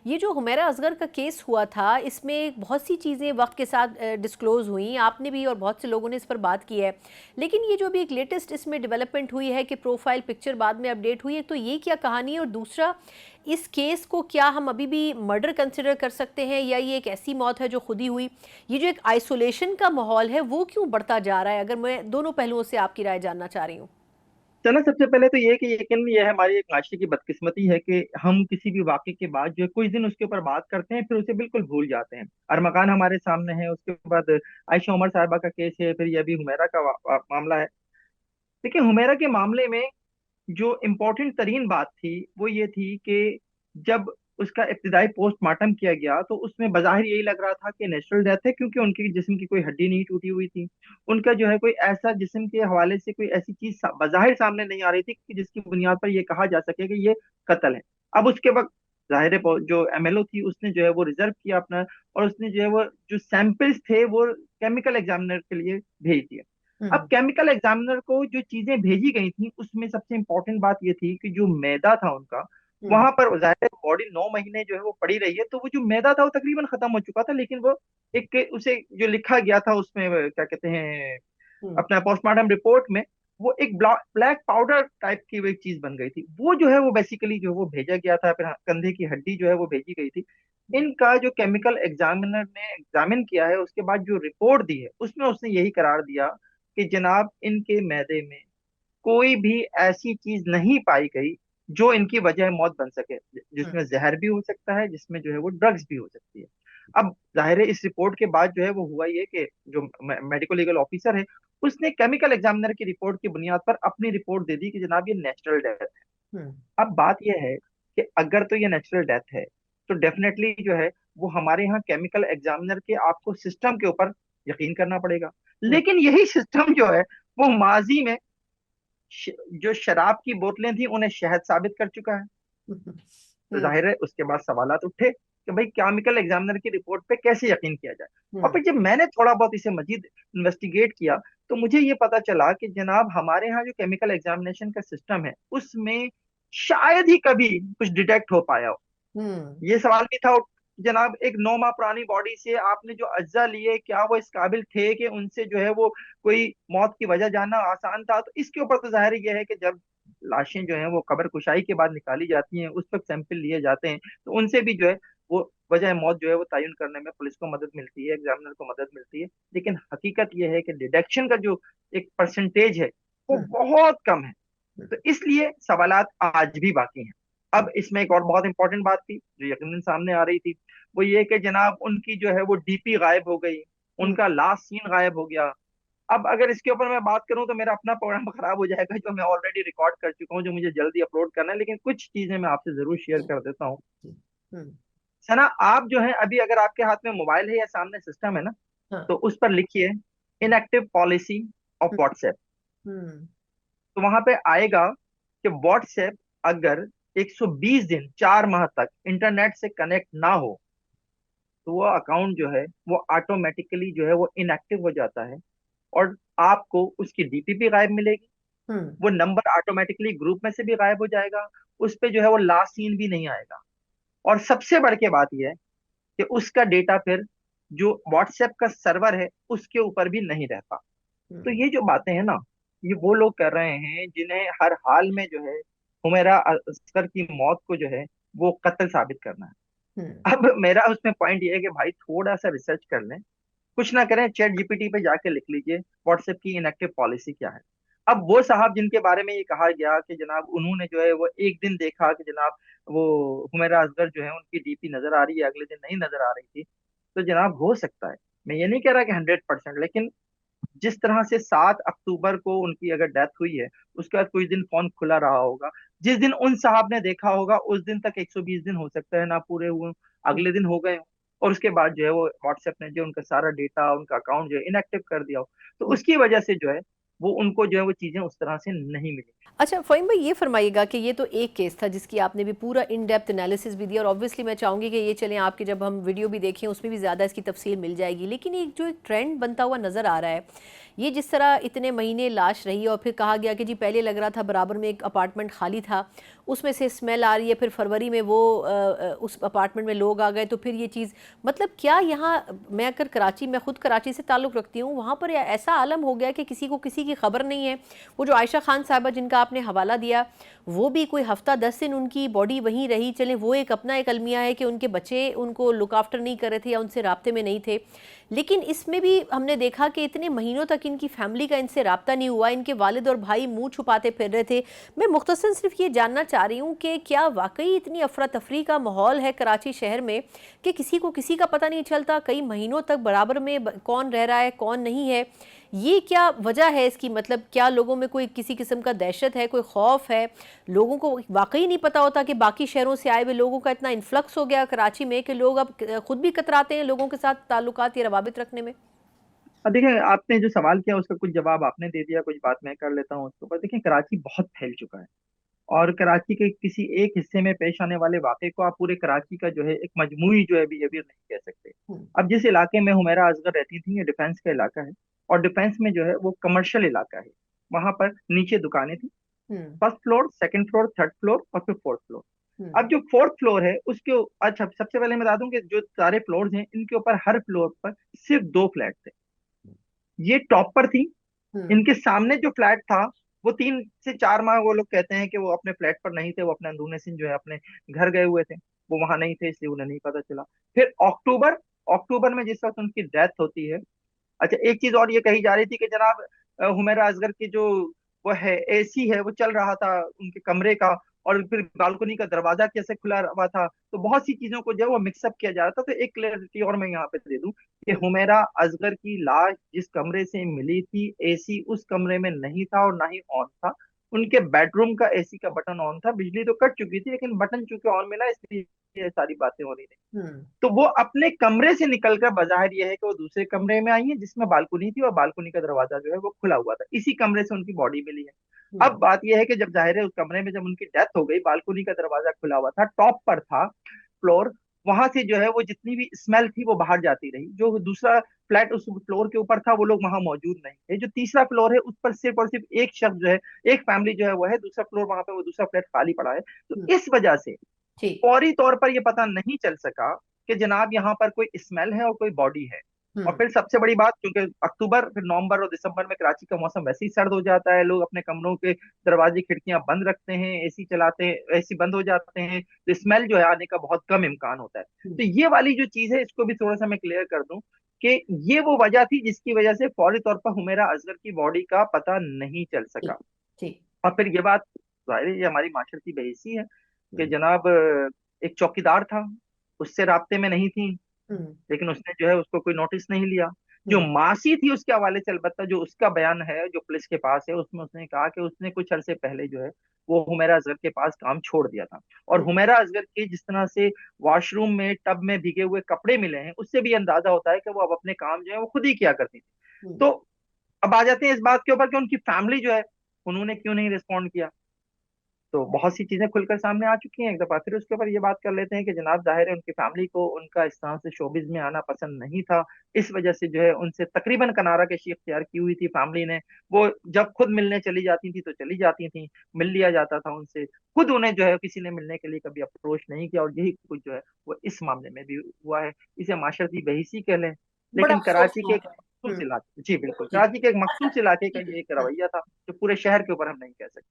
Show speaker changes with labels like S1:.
S1: ये जो हुमैरा असगर का केस हुआ था, इसमें बहुत सी चीज़ें वक्त के साथ डिस्क्लोज हुई, आपने भी और बहुत से लोगों ने इस पर बात की है। लेकिन ये जो अभी एक लेटेस्ट इसमें डेवलपमेंट हुई है कि प्रोफाइल पिक्चर बाद में अपडेट हुई है, तो ये क्या कहानी है? और दूसरा, इस केस को क्या हम अभी भी मर्डर कंसिडर कर सकते हैं, या ये एक ऐसी मौत है जो खुद ही हुई? ये जो एक आइसोलेशन का माहौल है वो क्यों बढ़ता जा रहा है? अगर मैं दोनों पहलुओं से आपकी राय जानना चाह रही हूँ।
S2: चलो, सबसे पहले तो ये कि यकीन ये है हमारी एक माशरे की बदकिस्मती है कि हम किसी भी वाक़े के बाद जो है कुछ दिन उसके ऊपर बात करते हैं, फिर उसे बिल्कुल भूल जाते हैं। अरमकान हमारे सामने है, उसके बाद आयशा उमर साहिबा का केस है, फिर ये अभी हुमैरा का मामला है। देखिए, हुमैरा के मामले में जो इम्पोर्टेंट तरीन बात थी वो ये थी कि जब उसका इब्तिदाई पोस्टमार्टम किया गया तो उसमें बज़ाहिर यही लग रहा था कि नेचुरल डेथ है, क्योंकि उनके जिस्म की कोई हड्डी नहीं टूटी हुई थी। उनका जो है कोई ऐसा जिस्म के हवाले से कोई ऐसी चीज बज़ाहिर सामने नहीं आ रही थी कि जिसकी बुनियाद पर यह कहा जा सके कि ये कत्ल है। अब उसके वक्त जाहिर है जो एमएलओ थी उसने जो है वो रिजर्व किया अपना, और उसने जो है वो जो सैंपल्स थे वो केमिकल एग्जामिनर के लिए भेज दिए। अब
S1: हम्म।
S2: केमिकल एग्जामिनर को जो चीजें भेजी गई थी उसमें सबसे इंपॉर्टेंट बात ये थी कि जो मैदा था उनका,
S1: हम्म।
S2: वहां पर जाहिर बॉडी 9 महीने जो है वो पड़ी रही है, तो वो जो मैदा था वो तकरीबन खत्म हो चुका था, लेकिन वो एक उसे जो लिखा गया था उसमें क्या कहते हैं
S1: हम्म।
S2: अपना पोस्टमार्टम रिपोर्ट में, वो एक ब्लैक पाउडर टाइप की वो एक चीज बन गई थी। वो जो है वो बेसिकली जो वो भेजा गया था, फिर कंधे की हड्डी जो है वो भेजी गई थी। इनका जो केमिकल एग्जामिनर ने एग्जामिन किया है उसके बाद जो रिपोर्ट दी है उसमें उसने यही करार दिया कि जनाब इनके मैदे में कोई भी ऐसी चीज नहीं पाई गई जो इनकी वजह मौत बन सके,
S1: हम्म।
S2: जिसमें जहर भी हो सकता है, जिसमें जो है वो ड्रग्स भी हो सकती है। अब जाहिर है इस रिपोर्ट के बाद जो है वो हुआ ये कि जो मेडिको लीगल ऑफिसर है उसने केमिकल एग्जामिनर की रिपोर्ट की बुनियाद पर अपनी रिपोर्ट दे दी कि जनाब ये नेचुरल डेथ है।
S1: हम्म।
S2: अब बात यह है कि अगर तो ये नेचुरल डेथ है तो डेफिनेटली जो है वो हमारे यहाँ केमिकल एग्जामिनर के आपको सिस्टम के ऊपर यकीन करना पड़ेगा।
S1: हम्म।
S2: लेकिन यही सिस्टम जो है वो माजी में श, जो शराब की बोतलें थी उन्हें शहद साबित कर चुका है।
S1: हम्म।
S2: तो
S1: हम्म।
S2: जाहिर है उसके बाद सवालात उठे कि भाई केमिकल एग्जामिनर की रिपोर्ट पे कैसे यकीन किया जाए। और
S1: हम्म।
S2: फिर जब मैंने थोड़ा बहुत इसे मजीद इन्वेस्टिगेट किया तो मुझे ये पता चला कि जनाब हमारे यहाँ जो केमिकल एग्जामिनेशन का सिस्टम है उसमें शायद ही कभी कुछ डिटेक्ट हो पाया हो।
S1: हम्म।
S2: ये सवाल भी था जनाब, एक 9 माह पुरानी बॉडी से आपने जो अज्जा लिए क्या वो इस काबिल थे कि उनसे जो है वो कोई मौत की वजह जानना आसान था? तो इसके ऊपर तो जाहिर यह है कि जब लाशें जो हैं वो कब्र कुशाई के बाद निकाली जाती हैं उस वक्त सैंपल लिए जाते हैं, तो उनसे भी जो है वो वजह मौत जो है वो तयन करने में पुलिस को मदद मिलती है, एग्जामिनर को मदद मिलती है। लेकिन हकीकत यह है कि डिटेक्शन का जो एक परसेंटेज है वो
S1: हम्म।
S2: बहुत कम है। तो इसलिए सवालात आज भी बाकी हैं। अब इसमें एक और बहुत इंपॉर्टेंट बात थी जो यकीनन सामने आ रही थी, वो ये कि जनाब उनकी जो है वो डीपी गायब हो गई,
S1: हम्म।
S2: उनका लास्ट सीन गायब हो गया। अब अगर इसके ऊपर मैं बात करूं तो मेरा अपना प्रोग्राम खराब हो जाएगा जो मैं ऑलरेडी रिकॉर्ड कर चुका हूं, जो मुझे जल्दी अपलोड करना है, लेकिन कुछ चीजें मैं आपसे जरूर शेयर कर देता हूँ।
S1: हम्म।
S2: सना, आप जो है अभी अगर आपके हाथ में मोबाइल है या सामने सिस्टम है ना,
S1: हाँ।
S2: तो उस पर लिखिए इनएक्टिव पॉलिसी ऑफ व्हाट्सएप।
S1: हम्म।
S2: तो वहां पे आएगा कि व्हाट्सएप अगर 120 दिन 4 माह तक इंटरनेट से कनेक्ट ना हो तो वो अकाउंट जो है वो ऑटोमेटिकली जो है वो इनएक्टिव हो जाता है, और आपको उसकी डीपीपी गायब मिलेगी,
S1: हम्म।
S2: वो नंबर ऑटोमेटिकली ग्रुप में से भी गायब हो जाएगा, उस पे जो है वो लास्ट सीन भी नहीं आएगा। और सबसे बढ़ के बात यह है कि उसका डेटा फिर जो व्हाट्सएप का सर्वर है उसके ऊपर भी नहीं रहता। तो
S1: हम्म।
S2: ये जो बातें हैं ना, ये वो लोग कर रहे हैं जिन्हें हर हाल में जो है हुमैरा असगर की मौत को जो है वो कत्ल साबित करना है।
S1: हम्म।
S2: अब मेरा उसमें पॉइंट ये है कि भाई थोड़ा सा रिसर्च कर लें, कुछ ना करें, चैट जीपीटी पे जाके लिख लीजिए व्हाट्सएप की इनएक्टिव पॉलिसी क्या है। अब वो साहब जिनके बारे में ये कहा गया कि जनाब उन्होंने जो है वो एक दिन देखा कि जनाब वो हुमैरा असगर जो है उनकी डीपी नजर आ रही है, अगले दिन नहीं नजर आ रही थी, तो जनाब हो सकता है, मैं ये नहीं कह रहा कि 100%, लेकिन जिस तरह से 7 अक्टूबर को उनकी अगर डेथ हुई है उसके बाद कुछ दिन फोन खुला रहा होगा, जिस दिन उन साहब ने देखा होगा उस दिन तक 120 दिन हो सकता है ना पूरे हुए हों, अगले दिन हो गए हों, और उसके बाद जो है वो व्हाट्सएप ने जो उनका सारा डेटा उनका अकाउंट जो है इनएक्टिव कर दिया हो, तो
S1: हम्म।
S2: उसकी वजह से जो है वो उनको जो है वो चीजें उस तरह से नहीं मिली।
S1: अच्छा फ़हीम भाई, ये फरमाइएगा कि ये तो एक केस था जिसकी आपने भी पूरा इन डेप्थ एनालिसिस भी दिया, और ऑब्वियसली मैं चाहूँगी कि ये चलें आपके जब हम वीडियो भी देखें उसमें भी ज़्यादा इसकी तफसील मिल जाएगी। लेकिन एक जो एक ट्रेंड बनता हुआ नज़र आ रहा है, ये जिस तरह इतने महीने लाश रही और फिर कहा गया कि जी पहले लग रहा था बराबर में एक अपार्टमेंट खाली था, उसमें से स्मेल आ रही है, फिर फरवरी में वो उस अपार्टमेंट में लोग आ गए, तो फिर ये चीज़ मतलब क्या यहाँ, मैं अगर कराची, मैं खुद कराची से ताल्लुक़ रखती हूँ, वहाँ पर ऐसा आलम हो गया कि किसी को किसी की खबर नहीं है। वो जो आयशा खान साहबा जिनका आपने हवाला दिया, वो भी कोई हफ्ता 10 दिन उनकी बॉडी वहीं रही, चले वो एक अपना एक अलमिया है कि उनके बच्चे उनको लुक आफ्टर नहीं कर रहे थे या उनसे राब्ते में नहीं थे। लेकिन इसमें भी हमने देखा कि इतने महीनों तक इनकी फैमिली का इनसे राब्ता नहीं हुआ, इनके वालिद और भाई मुंह छुपाते फिर रहे थे। मैं मुख्तसर सिर्फ ये जानना चाह रही हूँ कि क्या वाकई इतनी अफरा तफरी का माहौल है कराची शहर में कि किसी को किसी का पता नहीं चलता, कई महीनों तक बराबर में कौन रह रहा है कौन नहीं है? ये क्या वजह है इसकी? मतलब क्या लोगों में कोई किसी किस्म का दहशत है, कोई खौफ है? लोगों को वाकई नहीं पता होता कि बाकी शहरों से आए हुए लोगों का इतना इन्फ्लक्स हो गया कराची में कि लोग अब खुद भी कतराते हैं लोगों के साथ ताल्लुकात या रवाबित रखने में?
S2: अब देखिए, आपने जो सवाल किया उसका कुछ जवाब आपने दे दिया, कुछ बात मैं कर लेता हूँ उसके ऊपर। देखिए, कराची बहुत फैल चुका है, और कराची के किसी एक हिस्से में पेश आने वाले वाक़े को आप पूरे कराची का जो है एक मजमूई जो है बिहेवियर नहीं कह सकते।
S1: हम्म।
S2: अब जिस इलाके में हुमैरा असगर रहती थी, ये डिफेंस का इलाका है, और डिफेंस में जो है वो कमर्शियल इलाका है। वहां पर नीचे दुकानें थी,
S1: हम्म।
S2: First floor, second floor, third floor और फिर फोर्थ फ्लोर।
S1: हम्म।
S2: अब जो फोर्थ फ्लोर है उसके अच्छा, सबसे पहले मैं बता दूं कि जो सारे फ्लोर्स हैं इनके ऊपर हर फ्लोर पर सिर्फ दो फ्लैट थे। ये टॉप पर थी।
S1: हम्म।
S2: इनके सामने जो फ्लैट था, वो 3 से 4 माह वो लोग कहते हैं कि वो अपने फ्लैट पर नहीं थे, वो अपने अंदरूनी सिंध जो है अपने घर गए हुए थे। वो वहां नहीं थे, इसलिए उन्हें नहीं पता चला। फिर अक्टूबर अक्टूबर में जिस वक्त उनकी डेथ होती है। अच्छा, एक चीज और ये कही जा रही थी कि जनाब हुमैरा असगर की जो वो है एसी है वो चल रहा था उनके कमरे का, और फिर बालकनी का दरवाजा कैसे खुला हुआ था। तो बहुत सी चीजों को जो है वो मिक्सअप किया जा रहा था। तो एक क्लैरिटी और मैं यहाँ पे दे दूं कि
S1: हम्म।
S2: हुमैरा असगर की लाश जिस कमरे से मिली थी, एसी उस कमरे में नहीं था और ना ही ऑन था। उनके बेडरूम का एसी का बटन ऑन था, बिजली तो कट चुकी थी लेकिन बटन चूंकि ऑन मिला, इसलिए ये सारी बातें हो रही थी।
S1: हम्म।
S2: तो वो अपने कमरे से निकलकर, बाजाहिर ये है कि वो दूसरे कमरे में आई है जिसमें बालकनी थी, और बालकनी का दरवाजा जो है वो खुला हुआ था। इसी कमरे से उनकी बॉडी मिली है। अब
S1: हम्म।
S2: बात यह है कि जब जाहिर है उस कमरे में जब उनकी डेथ हो गई, बालकनी का दरवाजा खुला हुआ था, टॉप पर था फ्लोर, वहां से जो है वो जितनी भी स्मेल थी वो बाहर जाती रही। जो दूसरा फ्लैट उस फ्लोर के ऊपर था वो लोग वहां मौजूद नहीं थे। जो तीसरा फ्लोर है उस पर सिर्फ और सिर्फ एक शख्स जो है, एक फैमिली जो है वो है, दूसरा फ्लोर वहां पे वो दूसरा फ्लैट खाली पड़ा है। तो
S1: हम्म।
S2: इस वजह से
S1: ठीक।
S2: फौरी तौर पर यह पता नहीं चल सका कि जनाब यहाँ पर कोई स्मेल है और कोई बॉडी है। और
S1: हम्म।
S2: फिर सबसे बड़ी बात, क्योंकि अक्टूबर फिर नवंबर और दिसंबर में कराची का मौसम वैसे ही सर्द हो जाता है, लोग अपने कमरों के दरवाजे खिड़कियां बंद रखते हैं, एसी चलाते हैं, एसी बंद हो जाते हैं, तो स्मेल जो है आने का बहुत कम इम्कान होता है।
S1: हम्म।
S2: तो ये वाली जो चीज है इसको भी थोड़ा सा मैं क्लियर कर दूं कि ये वो वजह थी जिसकी वजह से फौरी तौर पर हुमैरा असगर की बॉडी का पता नहीं चल सका।
S1: ठीक। ठीक।
S2: और फिर ये बात जाहिर है ये हमारी माशरती बहसी है कि
S1: हम्म।
S2: जनाब एक चौकीदार था, उससे राब्ते में नहीं थी,
S1: हम्म।
S2: लेकिन उसने जो है उसको कोई नोटिस नहीं लिया। जो
S1: हम्म।
S2: मासी थी उसके हवाले से अलबत्ता जो उसका बयान है जो पुलिस के पास है, उसमें उसने कहा कि उसने कुछ अरसे पहले जो है वो हुमैरा असगर के पास काम छोड़ दिया था। और
S1: हम्म।
S2: हुमैरा असगर के जिस तरह से वॉशरूम में टब में भीगे हुए कपड़े मिले हैं, उससे भी अंदाजा होता है कि वो अब अपने काम जो है वो खुद ही किया करती थी।
S1: हम्म।
S2: तो अब आ जाते हैं इस बात के ऊपर कि उनकी फैमिली जो है उन्होंने क्यों नहीं रिस्पॉन्ड किया। तो बहुत सी चीजें खुलकर सामने आ चुकी हैं एक दफा। फिर उसके ऊपर ये बात कर लेते हैं कि जनाब जाहिर है उनकी फैमिली को उनका इस तरह से शोबिज में आना पसंद नहीं था। इस वजह से जो है उनसे तकरीबन किनारा कशी इख्तियार की हुई थी फैमिली ने। वो जब खुद मिलने चली जाती थी तो चली जाती थी, मिल लिया जाता था उनसे। खुद उन्हें जो है किसी ने मिलने के लिए कभी अप्रोच नहीं किया, और यही कुछ जो है वो इस मामले में भी हुआ है। इसे माशरती बहिसी कह लें,
S1: बड़ा
S2: लेकिन कराची के एक
S1: अफसोसनाक है।
S2: मखसूस इलाके, जी बिल्कुल,
S1: जी।
S2: कराची के एक मखसूस इलाके का ये एक रवैया था जो पूरे शहर के ऊपर हम नहीं कह सकते।